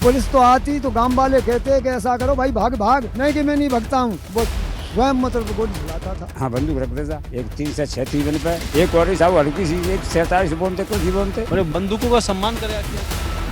Police तो आती तो गांव वाले कहते कि ऐसा करो भाई, भाग भाग, नहीं कि मैं नहीं भगता हूँ, वो स्वयं मतलब गोली चलाता था। हाँ, बंदूक रखते था, एक 3 से 6 थी बन पे, एक और साहब हल्की सी, एक 47 बोलते, कुछ ही बोलते। और बंदूकों का सम्मान करे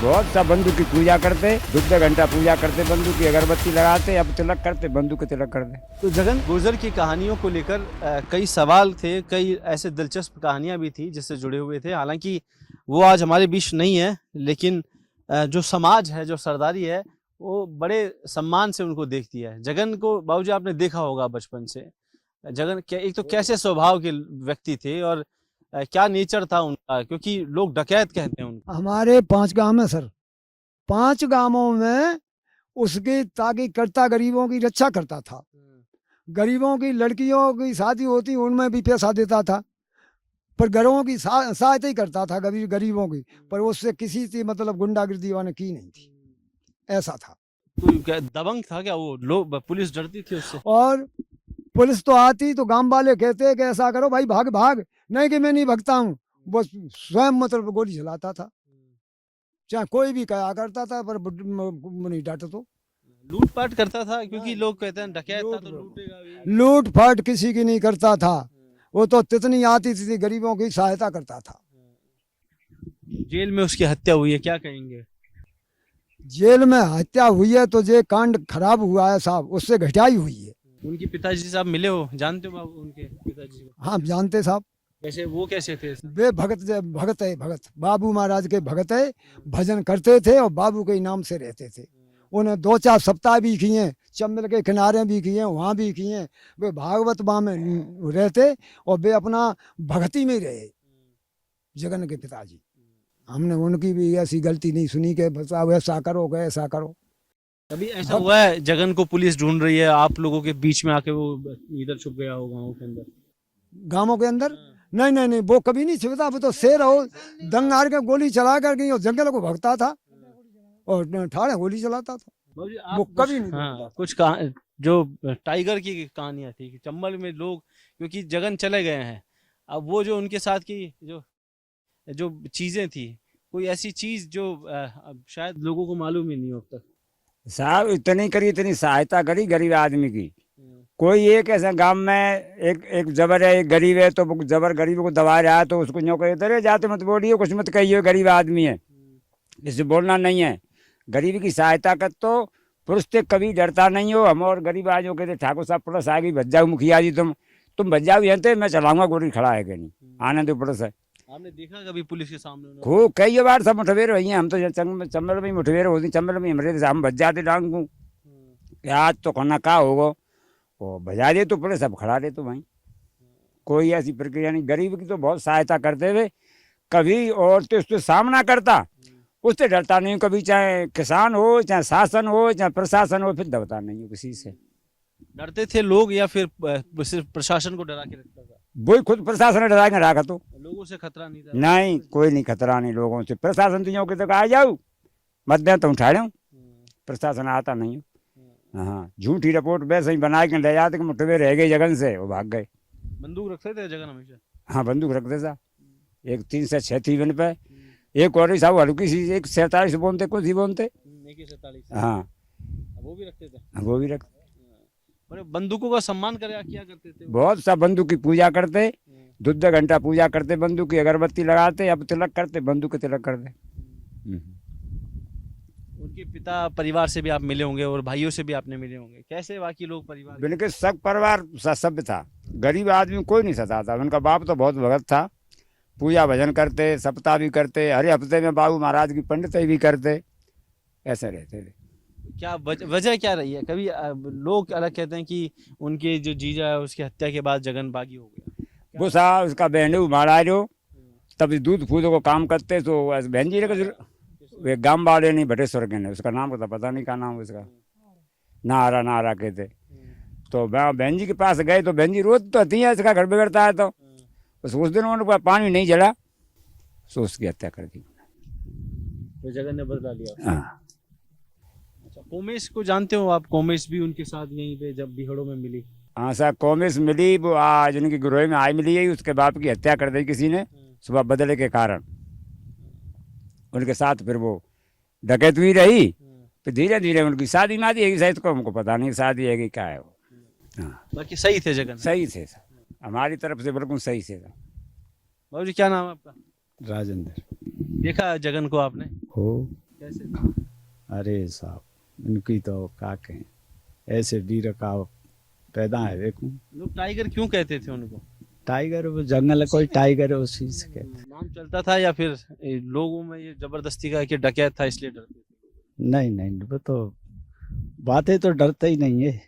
बहुत सा बंदूक की पूजा करते, 2 घंटा पूजा करते, बंदूक की अगरबत्ती लगाते, अब तिलक करते, बंदूक के तिलक करते। तो जगन गुर्जर की कहानियों को लेकर कई सवाल थे, कई ऐसे दिलचस्प कहानियां भी थी जिससे जुड़े हुए थे। हालांकि वो आज हमारे बीच नहीं है, लेकिन जो समाज है, जो सरदारी है, वो बड़े सम्मान से उनको देखती है। जगन को बाबूजी आपने देखा होगा बचपन से। जगन क्या एक तो कैसे स्वभाव के व्यक्ति थे और क्या नेचर था उनका, क्योंकि लोग डकैत कहते हैं उनको। हमारे 5 गांव में सर, 5 गांवों में उसकी ताकि करता, गरीबों की रक्षा करता था। गरीबों की लड़कियों की शादी होती उनमें भी पैसा देता था, पर घरों की सहायता ही करता था गरीबों की, पर उससे किसी से मतलब गुंडागिर्दी वाने की नहीं थी, ऐसा था। कोई क्या दबंग था क्या वो? लोग पुलिस डरती थी उससे? और पुलिस तो आती तो गांव वाले कहते कि ऐसा करो भाई, भाग भाग, नहीं कि मैं नहीं भगता हूँ, वो स्वयं मतलब गोली चलाता था। चाहे कोई भी कहा करता था, पर नहीं डांटा तो। लूटपाट करता था, क्योंकि लोग कहते हैं डकैत था तो लूटेगा भी। लूट फाट किसी की नहीं करता था, वो तो तितनी आती थी गरीबों की सहायता करता था। जेल में उसकी हत्या हुई है, क्या कहेंगे? जेल में हत्या हुई है तो ये कांड खराब हुआ है साहब, उससे घटियाई हुई है। उनके पिताजी से आप मिले हो, जानते हो बाबू उनके पिताजी को? हाँ जानते साहब, कैसे वो कैसे थे? वे भगत है, भगत बाबू महाराज के भगत है, भजन करते थे और बाबू के नाम से रहते थे। उन्हें 2-4 सप्ताह भी किए, चंबल के किनारे भी किए, वहाँ भी किए। वे भागवत बा में रहते और वे अपना भक्ति में रहे, जगन के पिताजी। हमने उनकी भी ऐसी गलती नहीं सुनी कि बस आप ऐसा करो, ऐसा करो। कभी ऐसा हुआ है जगन को पुलिस ढूंढ रही है, आप लोगों के बीच में आके वो इधर छुप गया हो गाँव के अंदर? गांवों के अंदर नहीं नहीं नहीं, वो कभी नहीं छिपता। वो तो शेर हो, दंगार के गोली चला कर गई और जंगल को भगता था और ठाड़े गोली चलाता था। बाबूजी, वो आप कभी नहीं हाँ, कुछ जो टाइगर की कहानियां थी कि चंबल में लोग, क्योंकि जगन चले गए हैं, अब वो जो उनके साथ की जो जो चीजें थी, कोई ऐसी चीज जो अब शायद लोगों को मालूम ही नहीं हो अब तक। साहब इतनी करी, इतनी सहायता करी गरीब आदमी की। कोई एक ऐसा गांव में एक जबर है, एक गरीब है, तो वो जबर गरीब को दबा रहा है, तो उसको यूँ कहते रहे जाते मत बोलिए, कुछ मत कहिए, गरीब आदमी है, इससे बोलना नहीं है। गरीब की सहायता कर तो पुरुष से कभी डरता नहीं हो। हम और गरीब आज हो कहते ठाकुर साहब पुलिस आ गई, भज जाओ मुखिया जी, तुम भज जाओ, यहाँ मैं चलाऊंगा, गोली खड़ा है कि नहीं, आने दो पुलिस है। आपने देखा कभी पुलिस के सामने उन्होंने? खूब कई बार सब मुठभेड़ हुई हैं। हम तो चंबल में मुठभेड़ होती, चंबल में हमारे हम भज जाते डांग को, आज तो खाना का होगा, वो भजा दे तो पुलिस सब खड़ा दे तो भाई, कोई ऐसी प्रक्रिया नहीं। गरीब की तो बहुत सहायता करते हुए, कभी और तो उससे सामना करता, उससे डरता नहीं कभी, चाहे किसान हो, चाहे शासन हो, चाहे प्रशासन हो, फिर दबता नहीं हो किसी से। डरते थे लोग या फिर सिर्फ प्रशासन को डरा के रखता था? वही खुद प्रशासन डरा के रखा, तो लोगों से खतरा नहीं था? नहीं, कोई नहीं खतरा नहीं लोगों से। प्रशासन तो यूँ के तक आ जाओ मत दे तो उठा लो, प्रशासन आता नहीं हो। हाँ, झूठी रिपोर्ट वैसे ही बना के ले जाते कि मुठभेड़ रह गई जगन से, वो भाग गए। बंदूक रखते थे जगन हमेशा? हाँ, बंदूक रखते था, एक 3 से 6 थी बन पे, एक और साहब हल्की सी, एक 47 बोलते, कुछ ही बोलते। हाँ, वो भी रखते थे? वो भी रखते। और बंदूकों का सम्मान किया करते थे? बहुत सा बंदूक की पूजा करते, 2 घंटा पूजा करते, बंदूक की अगरबत्ती लगाते, अब तिलक करते, बंदूक के तिलक करते। उनके पिता परिवार से भी आप मिले होंगे और भाइयों से भी आपने मिले होंगे, कैसे बाकी लोग परिवार? बिल्कुल सब परिवार सभ्य था, गरीब आदमी कोई नहीं सताता। उनका बाप तो बहुत भगत था, पूजा भजन करते, सप्ताह भी करते, हर हफ्ते में बाबू महाराज की पंडिताई भी करते, ऐसे रहते थे। क्या वजह क्या रही है? कभी लोग अलग कहते हैं कि उनके जो जीजा है उसकी हत्या के बाद जगन बागी हो गया। वो साहब उसका बहन महाराज हो, तब दूध फूद को काम करते, तो बहन जी ने वे गांव वाले नहीं, भटेश्वर के ने, उसका नाम तो पता नहीं क्या नाम उसका, नारा कहते। तो बहन जी के पास गए तो बहन जी रोज तो आती है, इसका घर बिगड़ता है, तो उस दिन उन्होंने पानी नहीं जला, तो उसकी हत्या कर दी। तो जगन ने बदला लिया। हाँ, अच्छा, कोमेश को जानते हो आप? कोमेश भी उनके साथ यहीं पे जब बिहड़ों में मिली। हाँ साहब, कोमेश मिली, वो आज उनकी गिरोह में आई मिली है, उसके बाप की हत्या कर दी किसी ने सुबह बदले के कारण। उनके साथ फिर वो डकैत हुई रही फिर धीरे धीरे उनकी शादी मादी है शायद को हमको पता नहीं शादी है कि क्या है वो। हाँ बाकी सही थे जगन। सही थे हमारी तरफ से बिल्कुल सही से। बाबू जी क्या नाम है आपका? राजेंद्र देखा जगन को आपने? हो। कैसे था? अरे साहब इनकी तो क्या कहें, ऐसे वीर का पैदा है देखो। लोग टाइगर क्यों कहते थे उनको? टाइगर वो जंगल है, कोई टाइगर है उसी से कहते। नाम चलता था या फिर लोगों में ये जबरदस्ती का कि डकैत था इसलिए डरते थे? नहीं नहीं वो तो बातें तो डरते ही नहीं है।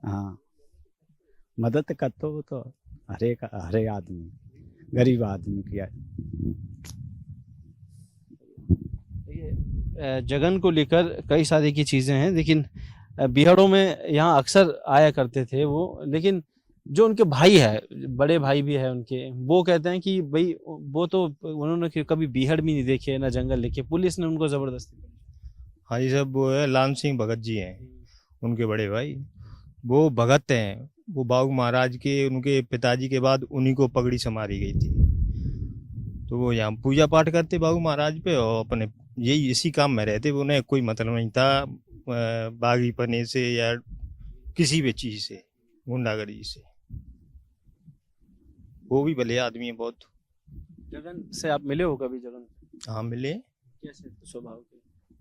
हाँ मदद करते वो तो हरे आदमी गरीब आदमी की। जगन को लेकर कई सारी की चीजें हैं, लेकिन बिहाड़ों में यहाँ अक्सर आया करते थे वो। लेकिन जो उनके भाई है, बड़े भाई भी है उनके, वो कहते हैं कि भाई वो तो उन्होंने कभी बिहड़ भी नहीं देखे ना जंगल देखे, पुलिस ने उनको जबरदस्ती। हाँ जी साहब, वो है लाल सिंह भगत जी हैं उनके बड़े भाई। वो भगत हैं, वो बाबू महाराज के उनके पिताजी के बाद उन्हीं को पगड़ी संवारी गई थी। तो वो यहाँ पूजा पाठ करते बाबू महाराज पे और अपने यही इसी काम में रहते। उन्हें कोई मतलब नहीं था बागी पने से या किसी भी चीज से, गुंडागर्दी से। वो भी भले आदमी है बहुत। जगन से आप मिले हो कभी? जगन हाँ मिले। कैसे स्वभाव के?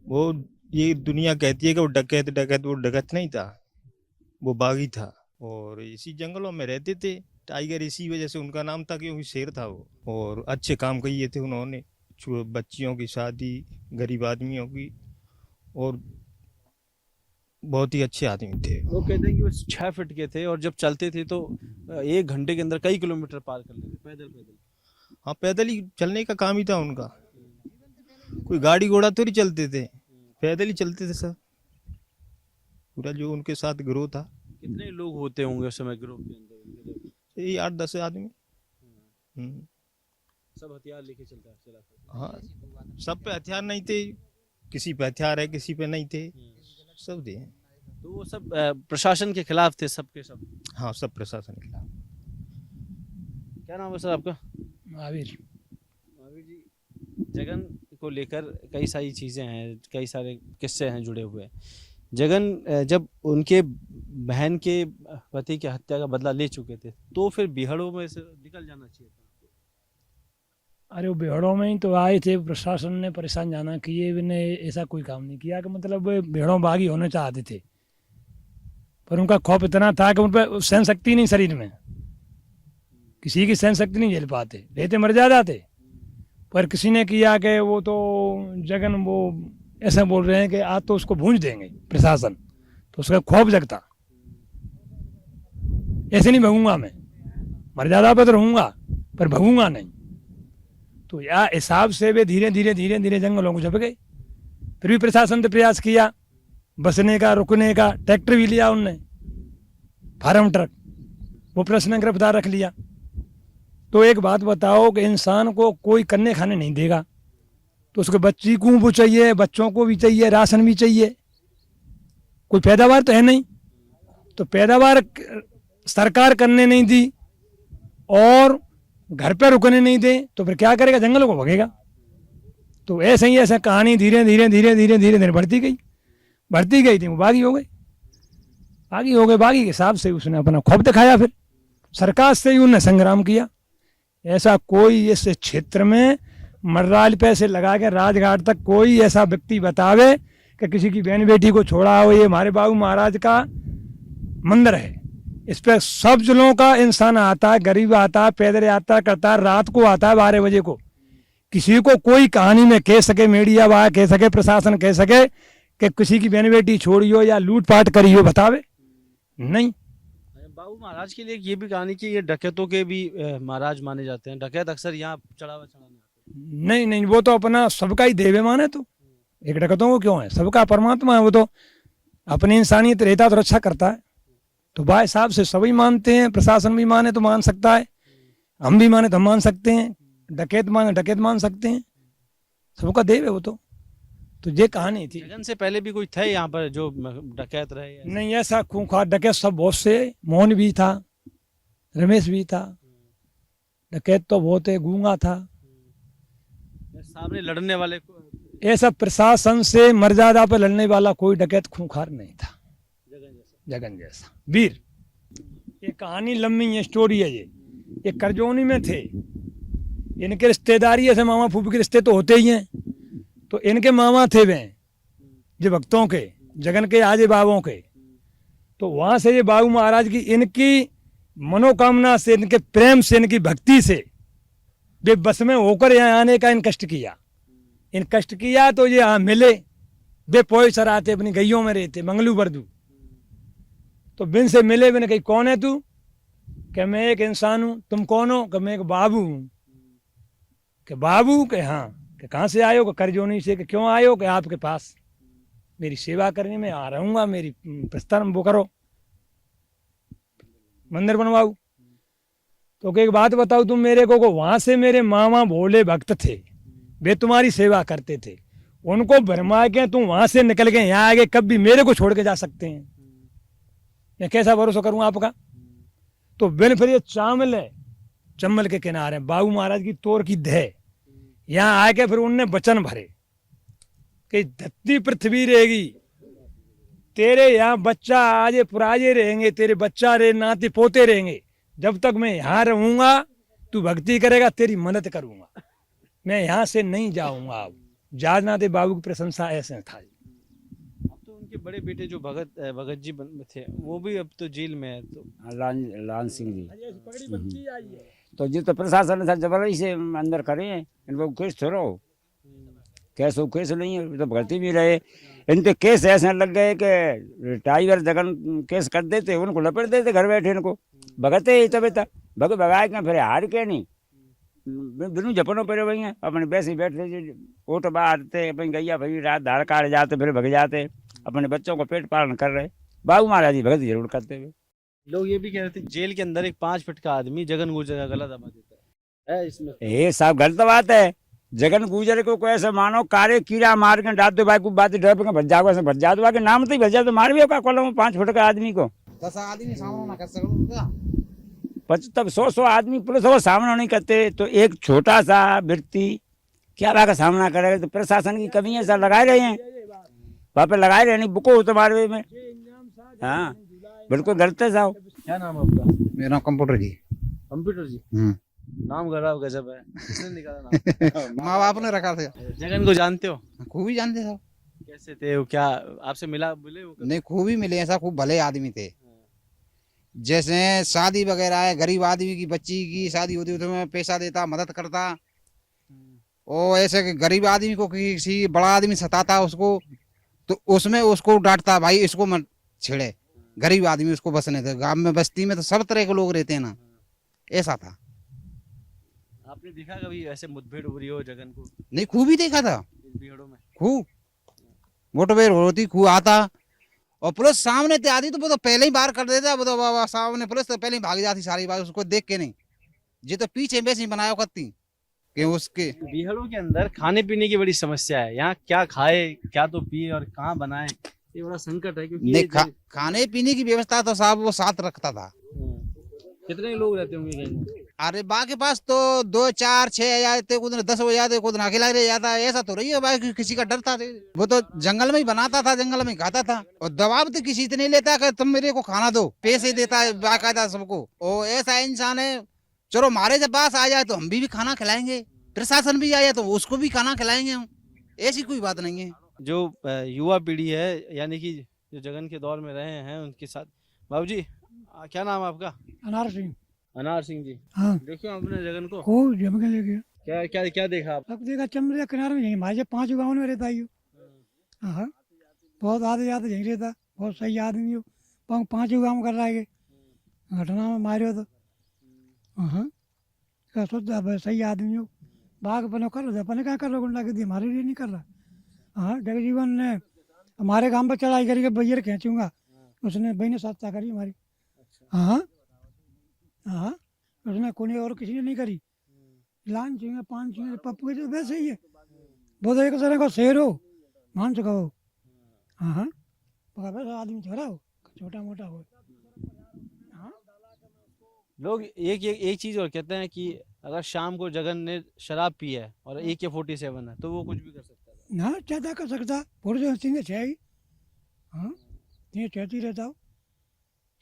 वो ये दुनिया कहती है कि वो डकैत, वो डकैत नहीं था, वो बागी था और इसी जंगलों में रहते थे। टाइगर इसी वजह से उनका नाम था क्योंकि शेर था वो। और अच्छे काम किए थे उन्होंने, बच्चियों की शादी, गरीब आदमियों की, और बहुत ही अच्छे आदमी थे। वो कहते हैं कि वो 6 फीट के थे और जब चलते थे तो 1 घंटे के अंदर कई किलोमीटर पार कर लेते पैदल पैदल। हाँ पैदल ही चलने का काम ही था उनका, कोई गाड़ी घोड़ा तो नहीं चलते थे, पैदल ही चलते थे सब। पूरा जो उनके साथ गिरोह था। कितने लोग होते होंगे उस समय ग्रुप के अंदर? यही 8-10 आदमी। सब हथियार लेके चला करते? हाँ सब पे हथियार नहीं थे, किसी पे हथियार है किसी पे नहीं थे, सब थे। तो वो सब प्रशासन के खिलाफ थे सबके सब? हाँ सब प्रशासन के खिलाफ। क्या नाम है सर आपका? महावीर। महावीर जी, जगन को लेकर कई सारी चीज़ें हैं, कई सारे किस्से हैं जुड़े हुए। जगन जब उनके बहन के पति की हत्या का बदला ले चुके थे तो फिर बिहड़ों में से निकल जाना चाहिए था। अरे वो बिहड़ों में ही तो आए थे, प्रशासन ने परेशान जाना किए, ने ऐसा कोई काम नहीं किया कि मतलब बिहड़ों बागी होने चाहते थे, पर उनका खौफ इतना था कि उन पर सहन शक्ति नहीं, शरीर में किसी की सहन शक्ति नहीं झेल पाते, रहते मर जाते। पर किसी ने किया कि वो तो जगन वो ऐसा बोल रहे हैं कि आज तो उसको भूंज देंगे प्रशासन, तो उसका खौफ जगता, ऐसे नहीं भगूंगा मैं, मर जाता पर तो रहूंगा पर भगूंगा नहीं। तो या हिसाब से वे धीरे धीरे जंगलों को झप गए। फिर भी प्रशासन ने प्रयास किया बसने का, रुकने का, ट्रैक्टर भी लिया उनने, फार्म ट्रक, वो प्रश्न ने गिरफ्तार रख लिया। तो एक बात बताओ कि इंसान को कोई करने खाने नहीं देगा, तो उसके बच्ची को वो चाहिए, बच्चों को भी चाहिए, राशन भी चाहिए, कोई पैदावार तो है नहीं। तो पैदावार सरकार करने नहीं दी और घर पे रुकने नहीं दे तो फिर क्या करेगा? जंगलों को भगेगा। तो ऐसे ही ऐसा कहानी धीरे धीरे बढ़ती गई थी। वो बागी हो गई। बागी के हिसाब से उसने अपना खौफ दिखाया, फिर सरकार से ही उन्होंने संग्राम किया। ऐसा कोई इस क्षेत्र में मर्राल पैसे लगा के राजघाट तक कोई ऐसा व्यक्ति बतावे कि किसी की बहन बेटी को छोड़ा हो, ये हमारे बाबू महाराज का मंदिर है, इस पे सब जिलों का इंसान आता है, गरीब आता है, पैदल आता करता है, रात को आता है 12 बजे को। किसी को कोई कहानी में कह सके, मीडिया वाला कह सके, प्रशासन कह सके कि किसी की बहन बेटी छोड़ी हो या लूटपाट करी हो, बतावे नहीं। बाबू महाराज के लिए ये भी कहानी कि ये डकैतों के भी महाराज माने जाते हैं, डकैत अक्सर यहाँ चढ़ावा चढ़ाने। नहीं, वो तो अपना सबका ही देवे माने, तो एक डकैतों को क्यों है, सबका परमात्मा है, वो तो अपनी इंसानियत रहता तो रक्षा करता है। तो भाई साहब से सभी मानते हैं, प्रशासन भी माने तो मान सकता है, हम भी माने तो हम मान सकते हैं, डकैत माने डकैत मान सकते हैं, सबका देव है वो तो ये कहानी थी। जगन से पहले भी कोई थे यहाँ पर जो डकैत रहे? नहीं, ऐसा खूंखार डकैत सब बहुत से, मोहन भी था, रमेश भी था, डकैत तो बहुत है, गूंगा था। सामने लड़ने वाले को ऐसा प्रशासन से मर्यादा पर लड़ने वाला कोई डकैत खूंखार नहीं था जगन जैसा वीर। ये कहानी लंबी है, स्टोरी है। ये करजोनी में थे, इनके रिश्तेदारी ऐसे मामा फूफी के रिश्ते तो होते ही हैं, तो इनके मामा थे वे जो भक्तों के, जगन के आजे बाबों के। तो वहां से ये बाबू महाराज की इनकी मनोकामना से, इनके प्रेम से, इनकी भक्ति से वे बस में होकर यहाँ आने का इन कष्ट किया तो ये यहाँ मिले। वे पोई सराते अपनी गैयों में रहते मंगलू बरदू। तो बिन से मिले, बिन कही कौन है तू? कि मैं एक इंसान हूँ। तुम कौन हो? कि मैं एक बाबू हूँ। कि बाबू? के हाँ। कि कहाँ से आयो? कि करजोनी से। कि क्यों आयो? कि आपके पास मेरी सेवा करने में आ रहूँगा, मेरी प्रस्ताव वो करो, मंदिर बनवाऊ। तो एक बात बताओ तुम मेरे को वहां से मेरे मामा भोले भक्त थे, वे तुम्हारी सेवा करते थे, उनको भरमा के तुम वहां से निकल गए यहाँ आगे, कब भी मेरे को छोड़ के जा सकते हैं? मैं कैसा भरोसा करूं आपका? तो बिन फिर ये चामल है, चम्बल के किनारे बाबू महाराज की तोर की दह, यहाँ आके फिर उनने वचन भरे कि धरती पृथ्वी रहेगी, तेरे यहाँ बच्चा आजे पुराजे रहेंगे, तेरे बच्चा रे नाते पोते रहेंगे, जब तक मैं यहाँ रहूंगा तू भक्ति करेगा, तेरी मदद करूंगा, मैं यहाँ से नहीं जाऊंगा। अब जाजनाथ बाबू की प्रशंसा ऐसे था। अब तो उनके बड़े बेटे जो भगत जी थे वो भी अब तो जेल में है। तो लान सिंह जी तो जी तो प्रशासन ने जबरदस्ती से अंदर करे हैं, इनको केस थोड़ा हो, केस हो केस नहीं है, तो भर्ती भी रहे। इनके केस ऐसे लग गए कि टाइगर जगन केस कर देते, उनको लपेट देते घर बैठे, इनको भगते ही तब भगाए के फिर हार के नहीं बिनु जपनों पर वही हैं अपने वैसे ही बैठ रहे, ओट बारते अपनी गैया भाई रात धार काट जाते, फिर भग जाते, अपने बच्चों को पेट पालन कर रहे। बाबू महाराज जी भगत जरूर करते हुए। लोग ये भी कह रहे थे जेल के अंदर एक 5 फीट का आदमी जगन गुर्जर का गला दबा देता है इसमें। ये सब गलत बात है। जगन गुजर को कोई ऐसा मानो कारे कीड़ा मार के डाल दो भाई को बात डर पे भज जाओ, ऐसे भज जा दो, नाम तो ही भजा तो मार भी होगा कॉलम 5 फुट का आदमी को 10 आदमी सामना ना कर सकूं। तब 100 आदमी पुलिस वो सामना नहीं करते, तो एक छोटा सा व्यक्ति क्या बात का सामना करेगा? तो प्रशासन की कमी है, सर लगाए रहे हैं वहाँ पे, लगाए रहे नहीं बुको तुम्हारे में। हाँ बिल्कुल गलत है साहब। क्या नाम है आपका? मेरा नाम कंप्यूटर जी। कंप्यूटर जी। नाम गजब है, किसने निकाला नाम? माँ बाप ने रखा था। जगन को जानते हो? खूब ही जानते साहब। कैसे थे वो? क्या आपसे मिले वो? नहीं खूब ही मिले, ऐसा खूब भले आदमी थे। जैसे शादी वगैरह है, गरीब आदमी की बच्ची की शादी होती तो मैं पैसा देता, मदद करता। और ऐसे कि गरीब आदमी को किसी बड़ा आदमी सताता उसको, तो उसमें उसको डांटता, भाई इसको मत छेड़े, गरीब आदमी उसको बसने दे। गांव में बस्ती में तो सब तरह के लोग रहते हैं ना, ऐसा था। आपने देखा कभी ऐसे मुठभेड़ हो रही हो जगन को? नहीं खूब ही देखा था, भीड़ों में खूब मुठभेड़ होती, खूब आता। और पुलिस सामने ते आती तो वो तो पहले ही बाहर कर देता, वो तो बाबा सामने पुलिस तो पहले ही भाग जाती सारी बात, उसको देख के नहीं। ये तो पीछे वैसे ही बनाया करती कि उसके। बिहारों के अंदर खाने पीने की बड़ी समस्या है, यहाँ क्या खाए क्या तो पिए और कहाँ बनाए, ये बड़ा संकट है। क्योंकि नहीं खाने पीने की व्यवस्था तो साहब वो साथ रखता था। कितने लोग रहते होंगे कहीं? अरे बा के पास तो 2 4 6 आ जाते, कुछ 10 हो जाते, कुछ अकेला रह जाता, ऐसा तो रही है भाई, किसी का डर था। वो तो जंगल में ही बनाता था, जंगल में ही खाता था, और दबाव तो किसी से नहीं लेता कि तुम मेरे को खाना दो, पैसे देता है बाकायदा सबको। और ऐसा इंसान है, चलो हमारे जब पास आ जाए तो हम भी खाना खिलाएंगे, प्रशासन भी आ जाए तो उसको भी खाना खिलाएंगे हम, ऐसी कोई बात नहीं है। जो युवा पीढ़ी है, यानी कि जो जगन के दौर में रहे हैं उनके साथ। बाबूजी क्या नाम है आपका? अनार सिंह। अनार सिंह जी। हाँ देखियो आपने जगन को? खूब जम के लेके क्या क्या क्या देखा आप? अब देखा चंबल के किनारे में, यहीं हमारे 5 गाँव में रहता है। हाँ बहुत आदमी जाते यहीं रहता, बहुत सही आदमी हो, 5 गाँव कर रहा है घटना में मारे हो तो। हाँ सोचता सही आदमी हो, बाघ अपने कर रहे, अपने क्या कर रहे, गुंडा के दिए हमारे लिए नहीं कर रहा। हाँ जगजीवन ने हमारे गांव पर चढ़ाई करी के भैया खींचूंगा, उसने भाई ने सत्ता करी हमारी। हाँ हाँ उसने कोई और किसी ने नहीं करी। लान चाहिए 5 चाहिए पप्पू के, तो वैसे ही है, बहुत एक तरह का शेर हो, मान चुका हो। हाँ हाँ वैसा आदमी छोड़ा हो, छोटा मोटा हो। हाँ लोग एक चीज और कहते हैं कि अगर शाम को जगन ने शराब पी है और AK-47 है तो वो कुछ भी कर सकता है। ना ज़्यादा कर सकता पुरुष सीने छे ही हाँ ये कहती रहता हूँ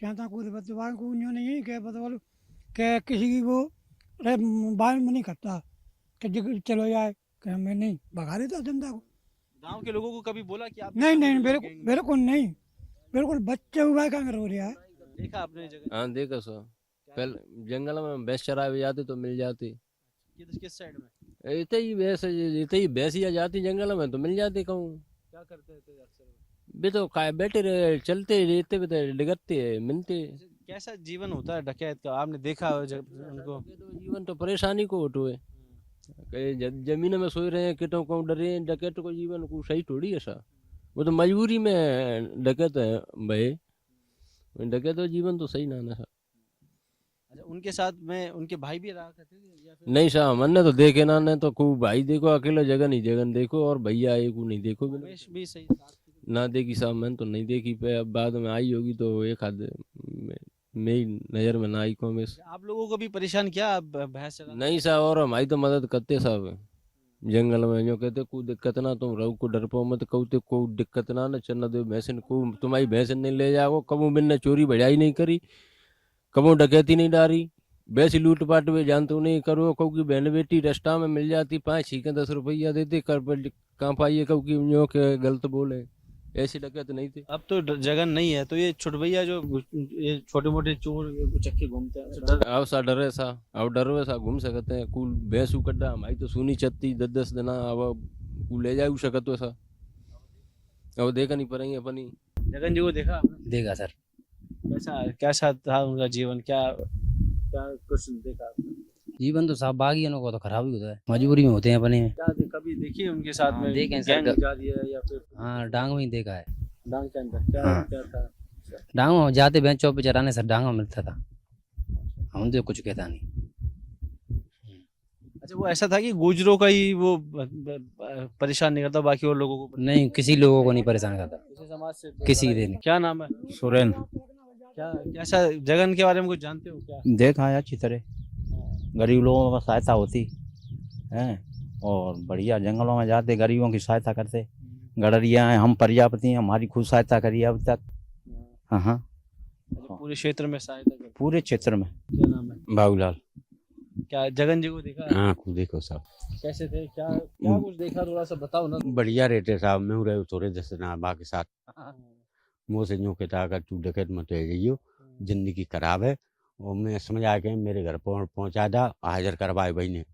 क्या था कोई बदवान को नहीं कह बदवाल के किसी की वो अरे बाहर में नहीं करता कि चलो जाए कि मैं नहीं भगा देता जनता को। गांव के लोगों को कभी बोला कि आप नहीं नहीं मेरे को नहीं बिल्कुल बच्चे हुआ का हो रहा है। देखा आपने जगह हाँ देखो सो पहले जंगल में भैंस चरावे जाते तो मिल जाती। किस साइड में? इतने ही भैंस ही आ जाती जंगल में तो मिल जाती कहूँ। क्या करते थे अक्सर? बे तो काय बैठे रहे चलते रहते भी तो डिगते मिलते। कैसा जीवन होता है डकैत का, आपने देखा हो जब उनको? जीवन तो परेशानी को उठे कहीं जमीन में सोए रहे किटों को डरे डकैत को जीवन को सही थोड़ी है सा। वो तो मजबूरी में डकैत है भाई डकैत तो जीवन तो सही ना ना सा। अच्छा उनके साथ में उनके भाई भी रहा करते थे या फिर? नहीं सा मैंने तो देखे ना ने तो खूब भाई देखो अकेला जगह नहीं जगन देखो और भैया एक को नहीं देखो उमेश भी सही साथ थे? ना देखी साहब मैंने तो नहीं देखी पे अब बाद में आई होगी तो एक आध मेरी नज़र में ना आई को में। आप लोगों को भी परेशान किया आप भैंस चला? नहीं साहब और हमारी तो मदद करते साहब जंगल में जो कहते कोई दिक्कत ना तुम रहो को डर पाओ मत कहते कोई दिक्कत ना न चलना दो भैंसन को तुम्हारी भैंसन नहीं ले जाओ कबू मैंने चोरी बढ़ाई नहीं करी कबू डकैती नहीं डारी वैसी लूट पाट भी जानते नहीं करो क्योंकि बहन बेटी रास्ता में मिल जाती 5 छीके 10 रुपया देते कर पर कहाँ पाइए क्योंकि जो के गलत बोले ऐसी डकैत नहीं थी। अब तो जगह नहीं है तो ये छुटभैया जो ये छोटे मोटे चोर उचक्के घूमते हैं अब सा डरे सा अब डर सा घूम सकते हैं कुल भैंस कड्डा हमारी तो सुनी चत्ती 10 दिना अब कुल ले जा सकत हो सा अब देखा नहीं पड़ेंगे अपनी। जगन जी को देखा आपने? देखा सर। कैसा था उनका जीवन, क्या क्या कुछ देखा आपने? जीवन तो साहब बागियों को तो खराब ही होता है मजबूरी में होते हैं अपने में। कभी देखिए उनके साथ में देखें सर, गैंग जा रही है या फिर हाँ डांग में ही देखा है। डांग के अंदर क्या हाँ। क्या था? डांग में जाते बेंचों पे चराने सर डांग में मिलता था हम तो कुछ कहता नहीं। अच्छा वो ऐसा था कि गुजरों का ही वो परेशान नहीं करता बाकी और लोगों को? नहीं किसी लोगों को नहीं परेशान करता किसी समाज से? किसी दिन। क्या नाम है? सुरेन क्या कैसा जगन के बारे में कुछ जानते हो क्या? देखा है अच्छी तरह गरीब लोगों में सहायता होती है और बढ़िया जंगलों में जाते गरीबों की सहायता करते गडरिया हैं हम प्रजापति हैं हमारी खुद सहायता करी अब तक। हाँ हाँ पूरे क्षेत्र में सहायता करते? पूरे क्षेत्र में। क्या नाम है? बाबूलाल। क्या जगन जी को देखा? हाँ कुछ देखो साहब कैसे थे क्या क्या कुछ देखा थोड़ा सा बताओ ना। बढ़िया रहते साहब मैं रहे थोड़े जैसे ना बाकी साथ मुँह से यूँ कहता अगर तू डकैत मत रह जाइयो जिंदगी खराब है और मैं समझ आ गया मेरे घर पहुँचा दा हाजिर करवाए भाई ने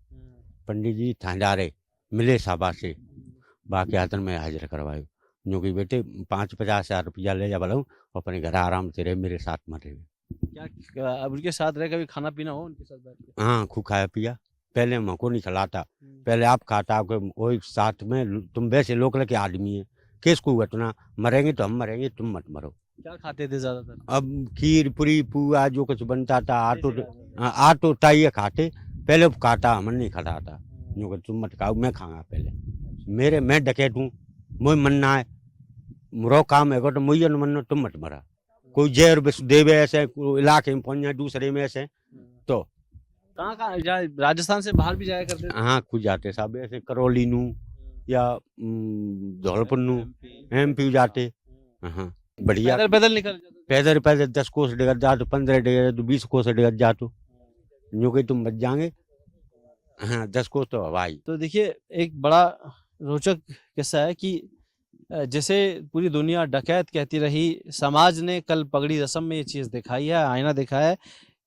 पंडित जी थानेदारे मिले साहबा से बाकी हाथन में हाजिर करवाए जो कि बेटे 5-50 हज़ार रुपया ले जा बोला अपने घर आराम से रहे मेरे साथ में रहे। क्या अब उनके साथ रह कभी खाना पीना हो उनके साथ बैठ के? हाँ खूब खाया पिया पहले हमको नहीं खिलाता पहले आप खाता आपके वही साथ में तुम वैसे लोकल के आदमी है किसको घटना मरेंगे तो हम मरेंगे तुम मत मरो। क्या खाते थे ज्यादातर? अब खीर पूरी पुआ जो कुछ बनता था आटो टाइए खाते पहले खाता हम नहीं खाता था जो तुम मत खाओ मैं खाऊंगा पहले मैं डकैत हूँ मुझे मनना है मुरो काम है तो मुझे न मनना तुम मत मरा कोई जहर बस देवे ऐसे इलाके में पहुंच जाए दूसरे में ऐसे तो कहाँ कहाँ राजस्थान से बाहर भी जाया करते थे? हाँ कुछ जाते साहब ऐसे करौली नू या धौलपुर नू MP जाते। हाँ बढ़िया पैदल पैदल निकल जाते? पैदल 10 कोस डिगत जाते 15 डिगत तो 20 कोस डिगत जातो जो कि तुम बच जाएंगे। हाँ 10 कोस तो हवाई। तो देखिए एक बड़ा रोचक किस्सा है कि जैसे पूरी दुनिया डकैत कहती रही समाज ने कल पगड़ी रस्म में ये चीज़ दिखाई है आईना दिखाया है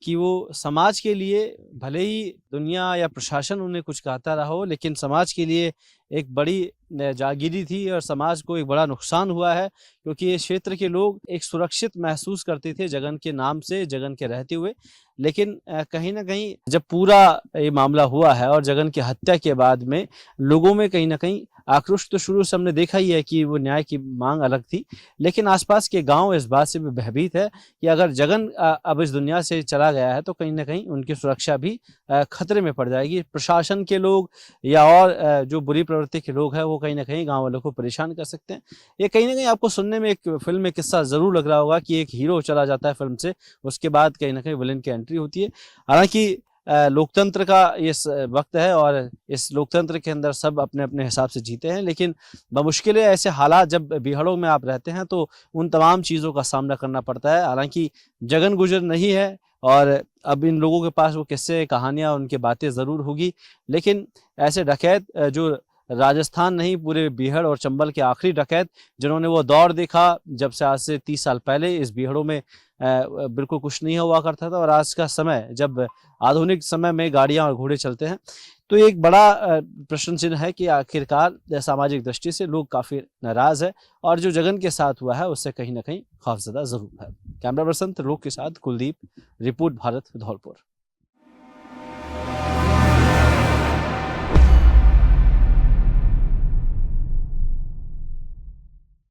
कि वो समाज के लिए भले ही दुनिया या प्रशासन उन्हें कुछ कहता रहा हो लेकिन समाज के लिए एक बड़ी जागीरी थी और समाज को एक बड़ा नुकसान हुआ है क्योंकि ये क्षेत्र के लोग एक सुरक्षित महसूस करते थे जगन के नाम से जगन के रहते हुए। लेकिन कहीं ना कहीं जब पूरा ये मामला हुआ है और जगन की हत्या के बाद में लोगों में कहीं ना कहीं आक्रोश तो शुरू से हमने देखा ही है कि वो न्याय की मांग अलग थी लेकिन आसपास के गांव इस बात से भी भयभीत है कि अगर जगन अब इस दुनिया से चला गया है तो कहीं ना कहीं उनकी सुरक्षा भी खतरे में पड़ जाएगी। प्रशासन के लोग या और जो बुरी प्रवृत्ति के लोग हैं वो कहीं ना कहीं गांव वालों को परेशान कर सकते हैं। ये कहीं ना कहीं आपको सुनने में एक फिल्म में किस्सा जरूर लग रहा होगा कि एक हीरो चला जाता है फिल्म से उसके बाद कहीं ना कहीं विलेन की एंट्री होती है। हालांकि लोकतंत्र का ये वक्त है और इस लोकतंत्र के अंदर सब अपने अपने हिसाब से जीते हैं, लेकिन बमुश्किल ऐसे हालात जब बीहड़ों में आप रहते हैं तो उन तमाम चीज़ों का सामना करना पड़ता है। हालांकि जगन गुजर नहीं है और अब इन लोगों के पास वो किस्से, कहानियाँ, उनकी बातें ज़रूर होगी, लेकिन ऐसे डकैत जो राजस्थान नहीं पूरे बीहड़ और चंबल के आखिरी डकैत जिन्होंने वो दौर देखा जब से आज से 30 साल पहले इस बीहड़ों में बिल्कुल कुछ नहीं हुआ करता था, और आज का समय जब आधुनिक समय में गाड़ियां और घोड़े चलते हैं, तो एक बड़ा प्रश्न चिन्ह है कि आखिरकार सामाजिक दृष्टि से लोग काफ़ी नाराज़ है और जो जगन के साथ हुआ है उससे कहीं ना कहीं खौफजदा ज़रूर है। कैमरा पर्सन त्रिलोक के साथ कुलदीप, रिपोर्ट भारत, धौलपुर।